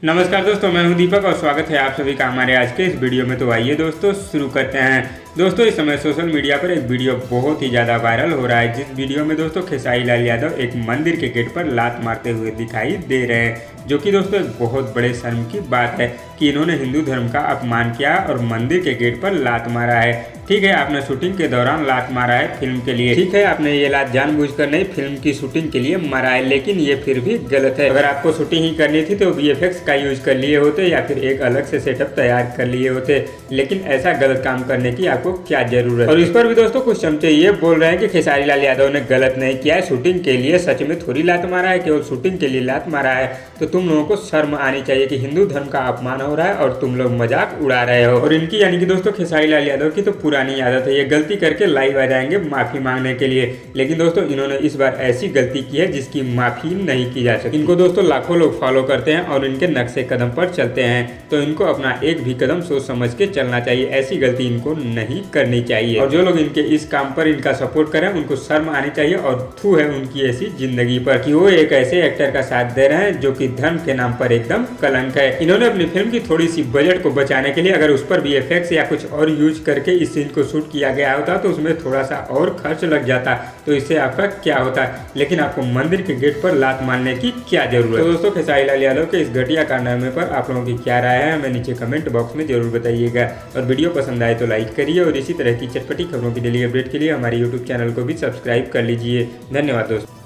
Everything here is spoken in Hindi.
नमस्कार दोस्तों, मैं हूं दीपक और स्वागत है आप सभी का हमारे आज के इस वीडियो में। तो आइए दोस्तों शुरू करते हैं। दोस्तों इस समय सोशल मीडिया पर एक वीडियो बहुत ही ज़्यादा वायरल हो रहा है, जिस वीडियो में दोस्तों खेसारी लाल यादव एक मंदिर के गेट पर लात मारते हुए दिखाई दे रहे हैं, जो कि दोस्तों एक बहुत बड़े शर्म की बात है कि इन्होंने हिंदू धर्म का अपमान किया और मंदिर के गेट पर लात मारा है। ठीक है, आपने शूटिंग के दौरान लात मारा है फिल्म के लिए, ठीक है, आपने ये लात जानबूझकर नहीं फिल्म की शूटिंग के लिए मारा है, लेकिन ये फिर भी गलत है। अगर आपको शूटिंग ही करनी थी तो VFX का यूज कर लिए होते या फिर एक अलग से सेटअप तैयार कर लिए होते, लेकिन ऐसा गलत काम करने की आपको क्या जरूरत। और इस पर भी दोस्तों कुछ चमचे ये बोल रहे हैं कि खेसारी लाल यादव ने गलत नहीं किया है, शूटिंग के लिए सच में थोड़ी लात मारा है, केवल शूटिंग के लिए लात मारा है। तो तुम लोगों को शर्म आनी चाहिए कि हिंदू धर्म का अपमान हो रहा है और तुम लोग मजाक उड़ा रहे हो। और इनकी यानी कि दोस्तों खेसारी लाल यादव की तो पुरानी आदत है, ये गलती करके लाइव आ जाएंगे माफी मांगने के लिए, लेकिन दोस्तों इन्होंने इस बार ऐसी गलती की है जिसकी माफी नहीं की जा सकती। इनको दोस्तों लाखों लोग फॉलो करते हैं और इनके नक्शे कदम पर चलते हैं, तो इनको अपना एक भी कदम सोच समझ के चलना चाहिए, ऐसी गलती इनको नहीं करनी चाहिए। और जो लोग इनके इस काम पर इनका सपोर्ट करें उनको शर्म आनी चाहिए और थू है उनकी ऐसी जिंदगी पर कि वो एक ऐसे एक्टर का साथ दे रहे हैं जो कि धर्म के नाम पर एकदम कलंक है। इन्होंने अपनी फिल्म की थोड़ी सी बजट को बचाने के लिए अगर उस पर VFX या कुछ और यूज करके इस सीन को शूट किया गया होता तो उसमें थोड़ा सा और खर्च लग जाता, तो इससे आपका क्या होता, लेकिन आपको मंदिर के गेट पर लात मारने की क्या जरूरत। तो दोस्तों खेसारी लाल यादव के इस घटिया कारनामे पर आप लोगों की क्या राय है हमें नीचे कमेंट बॉक्स में जरूर बताइएगा। और वीडियो पसंद आए तो लाइक करिए और इसी तरह की चटपटी खबरों की डेली अपडेट के लिए हमारे YouTube चैनल को भी सब्सक्राइब कर लीजिए। धन्यवाद दोस्तों।